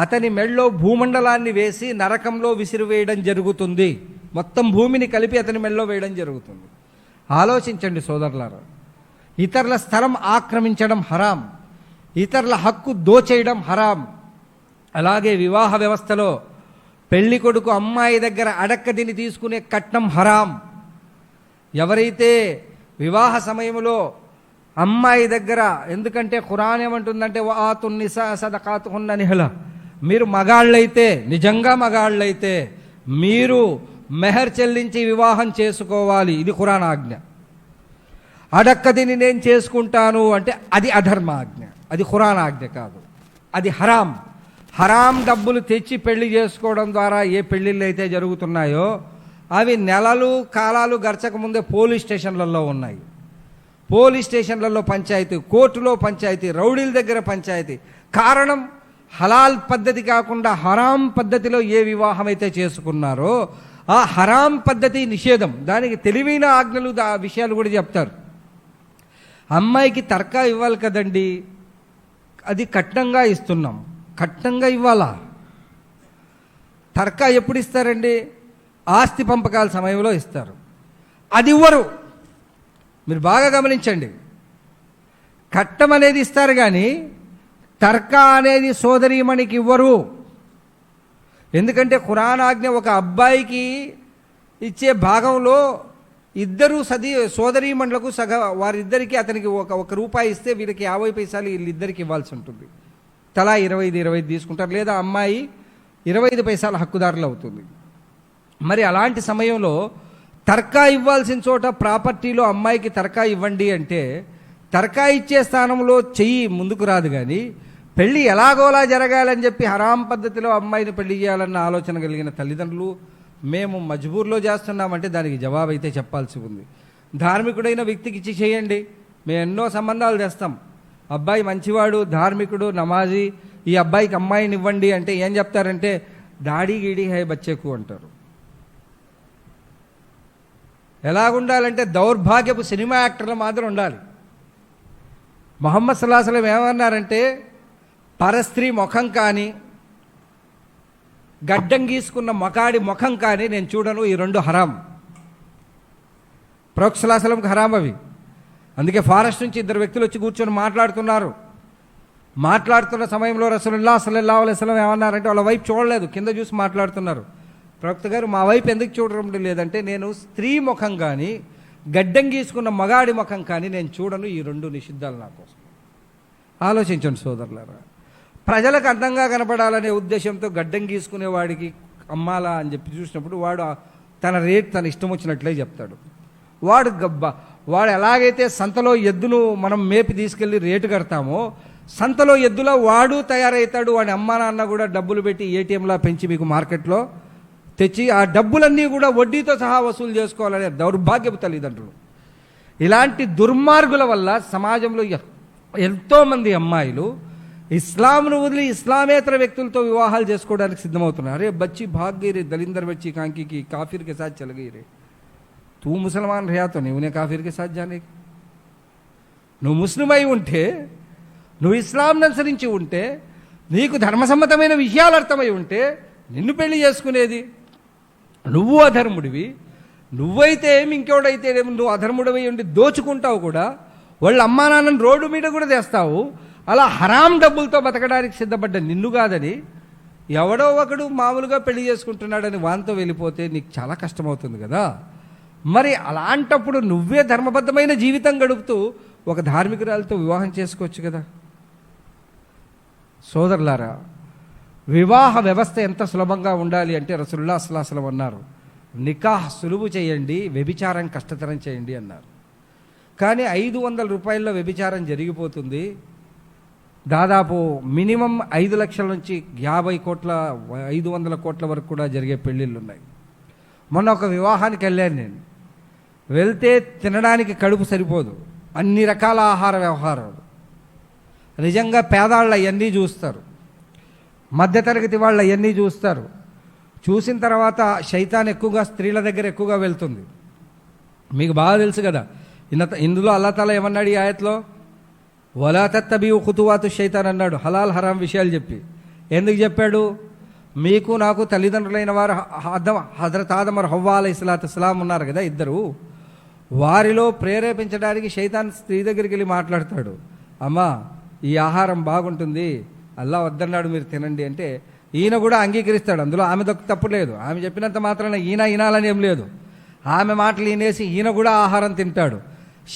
అతని మెళ్ళో భూమండలాన్ని వేసి నరకంలో విసిరివేయడం జరుగుతుంది. మొత్తం భూమిని కలిపి అతని మెళ్ళో వేయడం జరుగుతుంది. ఆలోచించండి సోదరులారా, ఇతరుల స్థలం ఆక్రమించడం హరాం, ఇతరుల హక్కు దోచేయడం హరాం. అలాగే వివాహ వ్యవస్థలో పెళ్లి కొడుకు అమ్మాయి దగ్గర అడక్కదిని తీసుకునే కట్నం హరాం. ఎవరైతే వివాహ సమయంలో అమ్మాయి దగ్గర, ఎందుకంటే ఖురాన్ ఏమంటుందంటే వఆతున్ నిసా సదకాతుహున్న నిహలా, మీరు మగాళ్ళైతే, నిజంగా మగాళ్ళైతే మీరు మెహర్ చెల్లించి వివాహం చేసుకోవాలి, ఇది ఖురాన్ ఆజ్ఞ. అడక్కదిని నేను చేసుకుంటాను అంటే అది అధర్మ ఆజ్ఞ, అది ఖురాన్ ఆజ్ఞ కాదు, అది హరాం. హరాం డబ్బులు తెచ్చి పెళ్లి చేసుకోవడం ద్వారా ఏ పెళ్లిళ్ళు అయితే జరుగుతున్నాయో అవి నెలలు కాలాలు గడచక ముందే పోలీస్ స్టేషన్లలో ఉన్నాయి. పోలీస్ స్టేషన్లలో పంచాయతీ, కోర్టులో పంచాయతీ, రౌడీల దగ్గర పంచాయతీ. కారణం, హలాల్ పద్ధతి కాకుండా హరాం పద్ధతిలో ఏ వివాహం అయితే చేసుకున్నారో ఆ హరాం పద్ధతి నిషేధం, దానికి తెలివైన ఆజ్ఞలు విషయాలు కూడా చెప్తారు. అమ్మాయికి తర్కా ఇవ్వాలి కదండి, అది కట్నంగా ఇస్తున్నాం, కట్నంగా ఇవ్వాలా? తర్కా ఎప్పుడు ఇస్తారండి? ఆస్తి పంపకాల సమయంలో ఇస్తారు. అది ఇవ్వరు. మీరు బాగా గమనించండి, కట్నం అనేది ఇస్తారు కానీ తర్కా అనేది సోదరీమణికి ఇవ్వరు. ఎందుకంటే ఖురాన్ ఆజ్ఞ ఒక అబ్బాయికి ఇచ్చే భాగంలో ఇద్దరు సోదరీమణులకు వారిద్దరికి అతనికి ఒక రూపాయి ఇస్తే వీళ్ళకి 50 పైసలు వీళ్ళిద్దరికి ఇవ్వాల్సి ఉంటుంది. తలా 25 తీసుకుంటారు, లేదా అమ్మాయి 25 పైసల హక్కుదారులు అవుతుంది. మరి అలాంటి సమయంలో తర్కా ఇవ్వాల్సిన చోట ప్రాపర్టీలో అమ్మాయికి తర్కా ఇవ్వండి అంటే తర్కా ఇచ్చే స్థానంలో చెయ్యి ముందుకు రాదు. కానీ పెళ్ళి ఎలాగోలా జరగాలని చెప్పి హరాం పద్ధతిలో అమ్మాయిని పెళ్లి చేయాలన్న ఆలోచన కలిగిన తల్లిదండ్రులు మేము మజ్బూర్లో చేస్తున్నామంటే దానికి జవాబు అయితే చెప్పాల్సి ఉంది. ధార్మికుడైన వ్యక్తికి ఇచ్చి చేయండి, మేము ఎన్నో సంబంధాలు చేస్తాం, అబ్బాయి మంచివాడు, ధార్మికుడు, నమాజీ, ఈ అబ్బాయికి అమ్మాయిని ఇవ్వండి అంటే ఏం చెప్తారంటే దాడి గీడి హై బచ్చేకు అంటారు. ఎలాగుండాలంటే దౌర్భాగ్యపు సినిమా యాక్టర్ల మాదిరి ఉండాలి. ముహమ్మద్ సల్లల్లాహు అలైహి వసల్లం ఏమన్నారంటే పరస్త్రీ ముఖం కానీ గడ్డం గీసుకున్న మకాడి ముఖం కానీ నేను చూడను, ఈ రెండు హరాం. ప్రవక్త సల్లల్లాహు అలైహి వసల్లంకి హరాం అవి. అందుకే ఫారెస్ట్ నుంచి 2 వ్యక్తులు వచ్చి కూర్చొని మాట్లాడుతున్న సమయంలో రసూలుల్లాహ్ సల్లల్లాహు అలైహి వసల్లం ఏమన్నారంటే వాళ్ళ వైపు చూడలేదు, కింద చూసి మాట్లాడుతున్నారు. ప్రవక్త గారు మా వైపు ఎందుకు చూడడం లేదంటే నేను స్త్రీ ముఖం కానీ గడ్డం గీసుకున్న మగాడి ముఖం కానీ నేను చూడను, ఈ 2 నిషిద్ధాలు నా కోసం. ఆలోచించండి సోదరులారా, ప్రజలకు అందంగా కనపడాలనే ఉద్దేశంతో గడ్డం గీసుకునేవాడికి అమ్మాలా అని చెప్పి చూసినప్పుడు వాడు తన రేట్ తన ఇష్టం వచ్చినట్లే చెప్తాడు. వాడు ఎలాగైతే సంతలో ఎద్దును మనం మేపి తీసుకెళ్ళి రేటు కడతామో సంతలో ఎద్దులో వాడు తయారవుతాడు. వాడి అమ్మా నాన్న కూడా డబ్బులు పెట్టి ఏటీఎంలా పెంచి మీకు మార్కెట్లో తెచ్చి ఆ డబ్బులన్నీ కూడా వడ్డీతో సహా వసూలు చేసుకోవాలనే దౌర్భాగ్యపు తల్లిదండ్రులు. ఇలాంటి దుర్మార్గుల వల్ల సమాజంలో ఎంతోమంది అమ్మాయిలు ఇస్లాంను వదిలి ఇస్లామేతర వ్యక్తులతో వివాహాలు చేసుకోవడానికి సిద్ధమవుతున్నారు. అరే బచ్చి భాగ్ గई रे दलिंदर बच्ची कांकी की काफिर के साथ चल गई रे, तू मुसलमान रहा तो नहीं उन्हें काफिर के साथ जाने. నువ్వు ముస్లిం అయి ఉంటే, నువ్వు ఇస్లాంను అనుసరించి ఉంటే, నీకు ధర్మసమ్మతమైన విషయాలు అర్థమై ఉంటే నిన్ను పెళ్లి చేసుకునేది. నువ్వు అధర్ముడివి, నువ్వైతే ఏమి ఇంకోడైతే నువ్వు అధర్ముడివి ఉండి దోచుకుంటావు కూడా, వాళ్ళ అమ్మా నాన్నని రోడ్డు మీద కూడా తెస్తావు. అలా హరాం డబ్బులతో బతకడానికి సిద్ధపడ్డ నిన్ను కాదని ఎవడో ఒకడు మామూలుగా పెళ్లి చేసుకుంటున్నాడని వాంతో వెళ్ళిపోతే నీకు చాలా కష్టమవుతుంది కదా. మరి అలాంటప్పుడు నువ్వే ధర్మబద్ధమైన జీవితం గడుపుతూ ఒక ధార్మికురాలతో వివాహం చేసుకోవచ్చు కదా. సోదరులారా, వివాహ వ్యవస్థ ఎంత సులభంగా ఉండాలి అంటే రసూలుల్లాహ్ సల్లల్లాహు అలైహి వసల్లం అన్నారు, నికాహ్ సులువు చేయండి, వ్యభిచారం కష్టతరం చేయండి అన్నారు. కానీ 500 రూపాయల్లో వ్యభిచారం జరిగిపోతుంది. దాదాపు మినిమం 5 లక్షల నుంచి 50 కోట్ల 500 కోట్ల వరకు కూడా జరిగే పెళ్ళిళ్ళు ఉన్నాయి. మొన్న ఒక వివాహానికి వెళ్ళాను నేను. వెళ్తే తినడానికి కడుపు సరిపోదు, అన్ని రకాల ఆహార వ్యవహారాలు. నిజంగా పేదాళ్ళు అవన్నీ చూస్తారు, మధ్యతరగతి వాళ్ళు అవన్నీ చూస్తారు. చూసిన తర్వాత శైతాన్ ఎక్కువగా స్త్రీల దగ్గర ఎక్కువగా వెళ్తుంది. మీకు బాగా తెలుసు కదా, ఇందులో అల్లాహ్ తాలా ఏమన్నాడు ఈ ఆయత్లో, వలా తత్తబిఉ ఖుతువాతు శైతాన్ అన్నాడు, హలాల్ హరాం విషయాలు చెప్పి. ఎందుకు చెప్పాడు? మీకు నాకు తల్లిదండ్రులైన వారు హజరత్ ఆదమ్ మరియు హవ్వా అలైహిస్సలాం ఉన్నారు కదా, ఇద్దరు. వారిలో ప్రేరేపించడానికి శైతాన్ స్త్రీ దగ్గరికి వెళ్ళి మాట్లాడతాడు, అమ్మా ఈ ఆహారం బాగుంటుంది, అల్లా వద్దన్నాడు, మీరు తినండి అంటే ఈయన కూడా అంగీకరిస్తాడు. అందులో ఆమె తప్పు లేదు, ఆమె చెప్పినంత మాత్రాన ఈయన వినాలని ఏం లేదు. ఆమె మాటలు వినేసి ఈయన కూడా ఆహారం తింటాడు.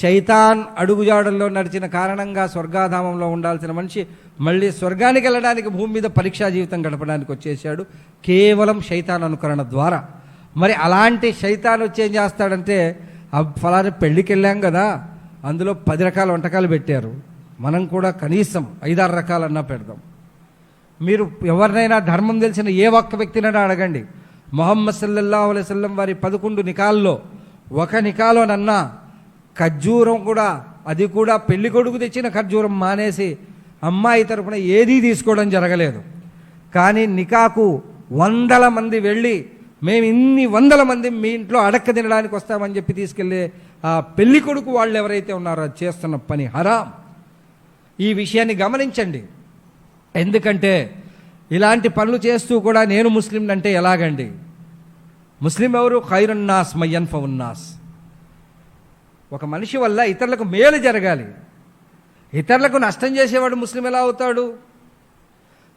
శైతాన్ అడుగుజాడల్లో నడిచిన కారణంగా స్వర్గాధామంలో ఉండాల్సిన మనిషి మళ్ళీ స్వర్గానికి వెళ్ళడానికి భూమి మీద పరీక్షా జీవితం గడపడానికి వచ్చేసాడు, కేవలం శైతాన్ అనుకరణ ద్వారా. మరి అలాంటి శైతాన్ వచ్చి ఏం చేస్తాడంటే, ఫలానా పెళ్ళికి వెళ్ళాం కదా, అందులో 10 రకాల వంటకాలు పెట్టారు, మనం కూడా కనీసం 5-6 రకాలన్నా పెడదాం. మీరు ఎవరినైనా ధర్మం తెలిసిన ఏ ఒక్క వ్యక్తినైనా అడగండి, ముహమ్మద్ సల్లల్లాహు అలైహి వసల్లం వారి 11 నికాల్లో ఒక నికాలోనన్నా ఖర్జూరం కూడా, అది కూడా పెళ్లి కొడుకు తెచ్చిన ఖర్జూరం మానేసి అమ్మాయి తరపున ఏదీ తీసుకోవడం జరగలేదు. కానీ నికాకు 100 మంది వెళ్ళి మేము ఇన్ని 100 మంది మీ ఇంట్లో అడక్క తినడానికి వస్తామని చెప్పి తీసుకెళ్ళే ఆ పెళ్లి కొడుకు వాళ్ళు ఎవరైతే ఉన్నారో అది చేస్తున్న పని హరాం. ఈ విషయాన్ని గమనించండి. ఎందుకంటే ఇలాంటి పనులు చేస్తూ కూడా నేను ముస్లిం అంటే ఎలాగండి? ముస్లిం ఎవరు? ఖైరున్నాస్ మయ్యన్ఫవున్నాస్. ఒక మనిషి వల్ల ఇతరులకు మేలు జరగాలి. ఇతరులకు నష్టం చేసేవాడు ముస్లిం ఎలా అవుతాడు?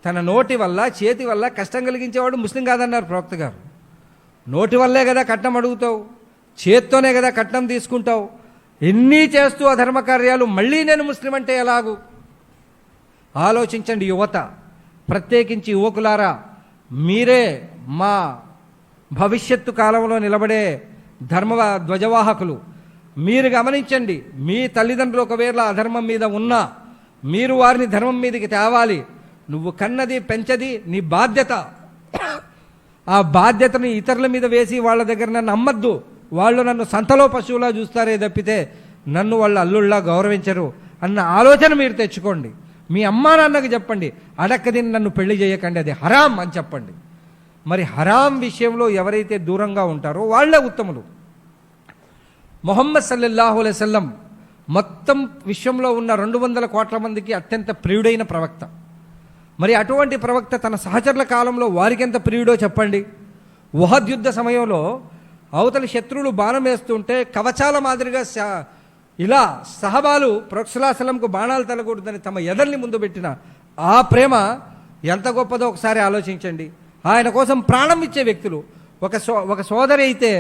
తన నోటి వల్ల చేతి వల్ల కష్టం కలిగించేవాడు ముస్లిం కాదన్నారు ప్రవక్త గారు. నోటి వల్లే కదా కట్నం అడుగుతావు, చేత్తోనే కదా కట్నం తీసుకుంటావు. ఎన్ని చేస్తూ అధర్మ కార్యాలు మళ్ళీ నేను ముస్లిం అంటే ఎలాగూ? ఆలోచించండి యువత, ప్రత్యేకించి యువకులారా. మీరే మా భవిష్యత్తు కాలంలో నిలబడే ధర్మ ధ్వజవాహకులు. మీరు గమనించండి, మీ తల్లిదండ్రులు ఒకవేళ అధర్మం మీద ఉన్నా మీరు వారిని ధర్మం మీదకి తేవాలి. నువ్వు కన్నది పెంచది నీ బాధ్యత. ఆ బాధ్యతని ఇతరుల మీద వేసి వాళ్ళ దగ్గర నన్ను అమ్మద్దు, వాళ్ళు నన్ను సంతలో పశువులా చూస్తారే తప్పితే నన్ను వాళ్ళు అల్లుళ్ళా గౌరవించరు అన్న ఆలోచన మీరు తెచ్చుకోండి. మీ అమ్మా నాన్నకి చెప్పండి, అడక్కదిని నన్ను పెళ్లి చేయకండి, అది హరాం అని చెప్పండి. మరి హరాం విషయంలో ఎవరైతే దూరంగా ఉంటారో వాళ్ళే ఉత్తములు. మొహమ్మద్ సల్లల్లాహు అలైహి వసల్లం మొత్తం విశ్వంలో ఉన్న 200 కోట్ల మందికి అత్యంత ప్రియుడైన ప్రవక్త. మరి అటువంటి ప్రవక్త తన సహచరుల కాలంలో వారికి ఎంత ప్రియుడో చెప్పండి. ఉహద్ యుద్ధ సమయంలో అవతలి శత్రువులు బాణం వేస్తుంటే కవచాల మాదిరిగా ఇలా సహబాలు ప్రొక్సలాసలంకు బాణాలు తలకూడదని తమ ఎదల్ని ముందు పెట్టిన ఆ ప్రేమ ఎంత గొప్పదో ఒకసారి ఆలోచించండి. ఆయన కోసం ప్రాణం ఇచ్చే వ్యక్తులు. ఒక సోదరి అయితే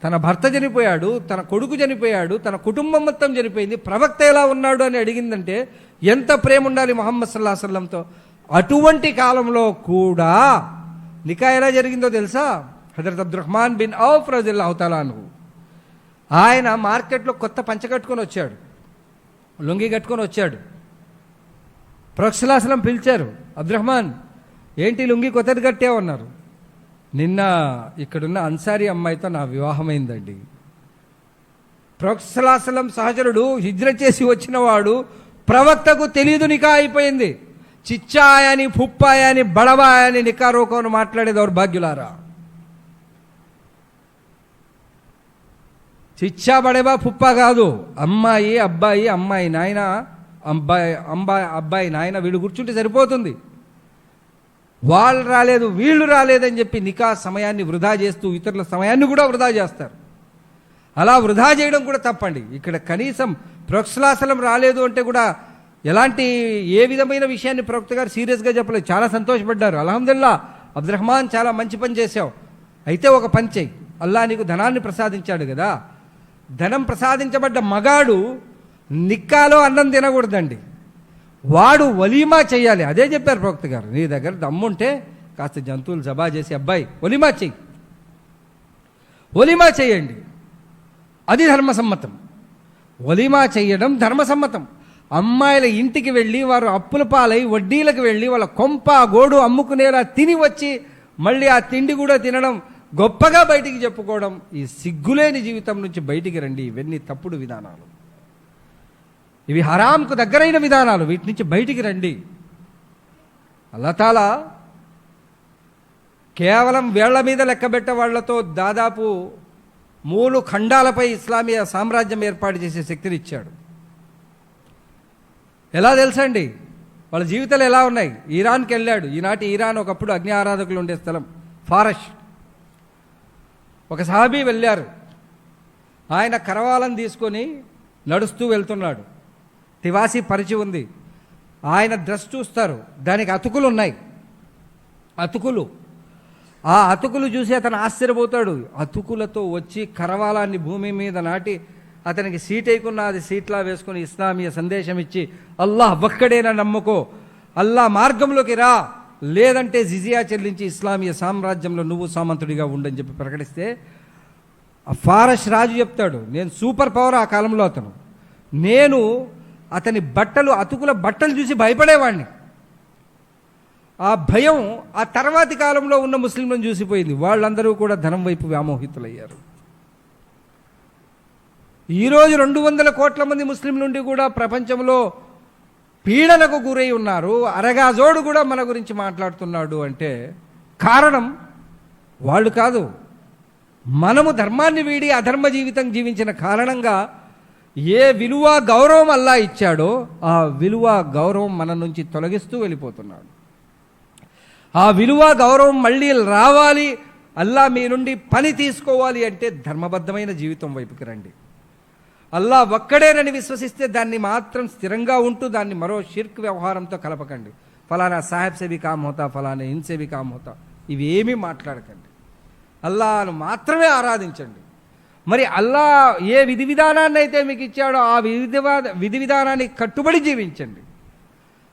తన భర్త చనిపోయాడు, తన కొడుకు చనిపోయాడు, తన కుటుంబం మొత్తం చనిపోయింది, ప్రవక్త ఎలా ఉన్నాడు అని అడిగిందంటే ఎంత ప్రేమ ఉండాలి ముహమ్మద్ సల్లల్లాహు అలైహి వసల్లంతో. అటువంటి కాలంలో కూడా నికా ఎలా జరిగిందో తెలుసా? హజరత్ అబ్దుర్రహ్మాన్ బిన్ ఔఫ్ రజియల్లాహు తఆలా అన్హు ఆయన మార్కెట్లో కొత్త పంచ కట్టుకొని వచ్చాడు, లుంగి కట్టుకొని వచ్చాడు. ప్రవక్త సల్లల్లాహు అలైహి వసల్లం పిలిచారు, అబ్దుర్రహ్మాన్ ఏంటి లుంగి కొత్తది కట్టావన్నారు. నిన్న ఇక్కడున్న అన్సారీ అమ్మాయితో నా వివాహమైందండి. ప్రవక్త సల్లల్లాహు అలైహి వసల్లం సహచరుడు హిజ్రత్ చేసి వచ్చిన వాడు, ప్రవక్తకు తెలియదు నికా అయిపోయింది. చిచ్చాయని పుప్పాయని బడబాయని నికా రోకోను మాట్లాడే దౌర్భాగ్యులారా. చిచ్చా బడేబా పుప్పా కాదు, అమ్మాయి అబ్బాయి, అమ్మాయి నాయన, అబ్బాయి నాయన, వీళ్ళు కూర్చుంటే సరిపోతుంది. వాళ్ళు రాలేదు వీళ్ళు రాలేదని చెప్పి నికా సమయాన్ని వృధా చేస్తూ ఇతరుల సమయాన్ని కూడా వృధా చేస్తారు. అలా వృధా చేయడం కూడా తప్పండి. ఇక్కడ కనీసం ప్రవక్త సల్లల్లాహు అలైహి వసల్లం రాలేదు అంటే కూడా ఎలాంటి ఏ విధమైన విషయాన్ని ప్రవక్త గారు సీరియస్గా చెప్పలేదు. చాలా సంతోషపడ్డారు. అల్హమ్దులిల్లాహ్ అబ్దుర్రహ్మాన్ చాలా మంచి పని చేశావు. అయితే ఒక పని చెయ్యి, అల్లాహ్ నీకు ధనాన్ని ప్రసాదించాడు కదా, ధనం ప్రసాదించబడ్డ మగాడు నిక్కాలో అన్నం తినకూడదండి, వాడు వలీమా చెయ్యాలి. అదే చెప్పారు ప్రవక్త గారు. నీ దగ్గర దమ్ముంటే కాస్త జంతువులు జబా చేసి అబ్బాయి వలీమా చెయ్యి, వలీమా చేయండి, అది ధర్మసమ్మతం. వలీమా చెయ్యడం ధర్మసమ్మతం. అమ్మాయిల ఇంటికి వెళ్ళి వారు అప్పుల పాలై వడ్డీలకు వెళ్ళి వాళ్ళ కొంప గోడు అమ్ముకునేలా తిని వచ్చి మళ్ళీ ఆ తిండి కూడా తినడం, గొప్పగా బయటికి చెప్పుకోవడం, ఈ సిగ్గులేని జీవితం నుంచి బయటికి రండి. ఇవన్నీ తప్పుడు విధానాలు, ఇవి హరాంకు దగ్గరైన విధానాలు. వీటి నుంచి బయటికి రండి. అల్లాహ్ తాలా కేవలం వేళ్ల మీద లెక్కబెట్టే వాళ్లతో దాదాపు 3 ఖండాలపై ఇస్లామీయ సామ్రాజ్యం ఏర్పాటు చేసే శక్తినిచ్చాడు. ఎలా తెలుసండి? వాళ్ళ జీవితాలు ఎలా ఉన్నాయి? ఇరాన్కి వెళ్ళాడు. ఈనాటి ఇరాన్ ఒకప్పుడు అగ్ని ఆరాధకులు ఉండే స్థలం, ఫారష్. ఒక సహాబీ వెళ్ళారు. ఆయన కరవాలను తీసుకొని నడుస్తూ వెళ్తున్నాడు. తివాసి పరిచి ఉంది. ఆయన డ్రెస్ చూస్తారు, దానికి అతుకులు ఉన్నాయి. అతుకులు, ఆ అతుకులు చూసి అతను ఆశ్చర్యపోతాడు. అతుకులతో వచ్చి కరవాలాన్ని భూమి మీద నాటి అతనికి సీట్ వేయకున్నా అది సీట్లా వేసుకుని ఇస్లామీయ సందేశం ఇచ్చి, అల్లాహ్ ఒక్కడేనా నమ్ముకో, అల్లాహ్ మార్గంలోకి రా, లేదంటే జిజియా చెల్లించి ఇస్లామీయ సామ్రాజ్యంలో నువ్వు సామంతుడిగా ఉండని చెప్పి ప్రకటిస్తే ఆ ఫారష్ రాజు చెప్తాడు, నేను సూపర్ పవర్ ఆ కాలంలో అతను, నేను అతని బట్టలు, అతుకుల బట్టలు చూసి భయపడేవాడిని. ఆ భయం ఆ తర్వాతి కాలంలో ఉన్న ముస్లింలను చూసిపోయింది. వాళ్ళందరూ కూడా ధనం వైపు వ్యామోహితులయ్యారు. ఈరోజు 200 కోట్ల మంది ముస్లిం నుండి కూడా ప్రపంచంలో పీడనకు గురై ఉన్నారు. అరగాజోడు కూడా మన గురించి మాట్లాడుతున్నాడు అంటే కారణం వాళ్ళు కాదు, మనము ధర్మాన్ని వీడి అధర్మ జీవితం జీవించిన కారణంగా ఏ విలువ గౌరవం అల్లా ఇచ్చాడో ఆ విలువ గౌరవం మన నుంచి తొలగిస్తూ వెళ్ళిపోతున్నాడు. ఆ విలువ గౌరవం మళ్ళీ రావాలి, అల్లా మీ నుండి పని తీసుకోవాలి అంటే ధర్మబద్ధమైన జీవితం వైపుకి రండి. అల్లా ఒక్కడేనని విశ్వసిస్తే దాన్ని మాత్రం స్థిరంగా ఉంటూ దాన్ని మరో షిర్క్ వ్యవహారంతో కలపకండి. ఫలానా సాహెబ్ సే భీ కామ్ హోతా, ఫలానా ఇన్సే భీ కామ్ హోతా, ఇవి ఏమీ మాట్లాడకండి. అల్లాను మాత్రమే ఆరాధించండి. మరి అల్లా ఏ విధి విధానాన్ని అయితే మీకు ఇచ్చాడో ఆ విధి విధానానికి కట్టుబడి జీవించండి.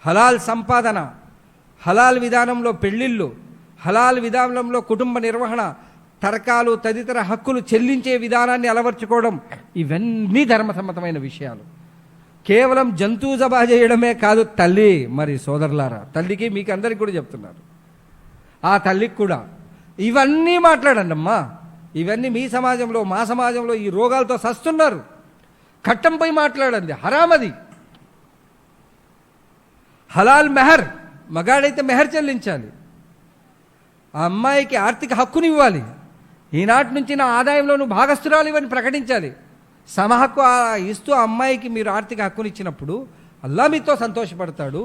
హలాల్ సంపాదన, హలాల్ విధానంలో పెళ్ళిళ్ళు, హలాల్ విధానంలో కుటుంబ నిర్వహణ, తరకాలు తదితర హక్కులు చెల్లించే విధానాన్ని అలవర్చుకోవడం, ఇవన్నీ ధర్మసమ్మతమైన విషయాలు. కేవలం జంతువు జబా చేయడమే కాదు, తల్లి మరి సోదరులారా, తల్లికి మీకు అందరికీ కూడా చెప్తున్నారు, ఆ తల్లికి కూడా ఇవన్నీ మాట్లాడండి అమ్మా. ఇవన్నీ మీ సమాజంలో మా సమాజంలో ఈ రోగాలతో సస్తున్నారు. కట్టంపై మాట్లాడండి, హరామది. హలాల్ మెహర్, మగాడైతే మెహర్ చెల్లించాలి, ఆ అమ్మాయికి ఆర్థిక హక్కుని ఇవ్వాలి. ఈనాటి నుంచి నా ఆదాయంలో నువ్వు భాగస్తురాలు ఇవని ప్రకటించాలి. సమహక్కు ఇస్తూ ఆ అమ్మాయికి మీరు ఆర్థిక హక్కుని ఇచ్చినప్పుడు అల్లా మీతో సంతోషపడతాడు.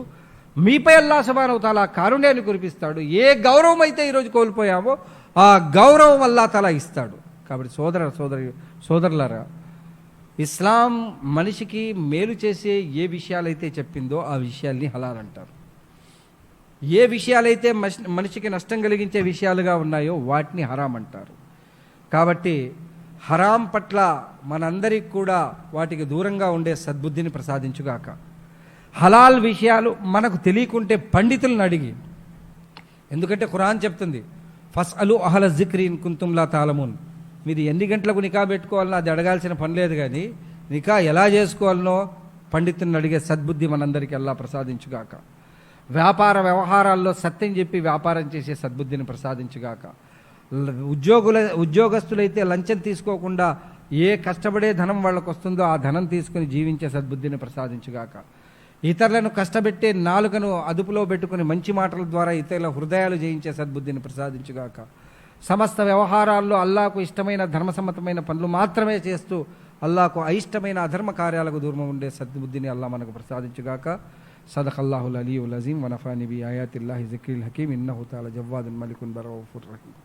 మీపై అల్లా సుబ్హానహు వ తఆలా కారుణ్యాన్ని కురిపిస్తాడు. ఏ గౌరవం అయితే ఈరోజు కోల్పోయామో ఆ గౌరవం అల్లా తఆలా ఇస్తాడు. కాబట్టి సోదరులారా, ఇస్లాం మనిషికి మేలు చేసే ఏ విషయాలైతే చెప్పిందో ఆ విషయాల్ని హలాల్ అంటారు. ఏ విషయాలైతే మనిషికి నష్టం కలిగించే విషయాలుగా ఉన్నాయో వాటిని హరాం అంటారు. కాబట్టి హరాం పట్ల మనందరికి కూడా వాటికి దూరంగా ఉండే సద్బుద్ధిని ప్రసాదించుగాక. హలాల్ విషయాలు మనకు తెలియకుంటే పండితులను అడిగి, ఎందుకంటే ఖురాన్ చెప్తుంది, ఫస్అలు అహల జిక్రి ఇన్ కుంతుం లా తాలమూన్. మీరు ఎన్ని గంటలకు నికా పెట్టుకోవాలనో అది అడగాల్సిన పని లేదు, కానీ నికా ఎలా చేసుకోవాలనో పండితులను అడిగే సద్బుద్ధి మనందరికీ అల్లా ప్రసాదించుగాక. వ్యాపార వ్యవహారాల్లో సత్యం చెప్పి వ్యాపారం చేసే సద్బుద్ధిని ప్రసాదించుగాక. ఉద్యోగస్తులైతే లంచం తీసుకోకుండా ఏ కష్టపడే ధనం వాళ్ళకు వస్తుందో ఆ ధనం తీసుకుని జీవించే సద్బుద్ధిని ప్రసాదించుగాక. ఇతరులను కష్టపెట్టే నాలుకను అదుపులో పెట్టుకుని మంచి మాటల ద్వారా ఇతరుల హృదయాలు జయించే సద్బుద్ధిని ప్రసాదించుగాక. సమస్త వ్యవహారాల్లో అల్లాకు ఇష్టమైన ధర్మసమ్మతమైన పనులు మాత్రమే చేస్తూ అల్లాకు అయిష్టమైన అధర్మ కార్యాలకు దూరం ఉండే సద్బుద్ధిని అల్లా మనకు ప్రసాదించుగాక. సదఖల్లాహుల్ అలీయుల్ అజీమ్ వ నఫాని బి ఆయాతిల్లాహి జిక్రిల్ హకీమ్ ఇన్నహు తఆలా జవ్వాదున్ మలికున్ బర్రౌఫుర్ రహీమ్.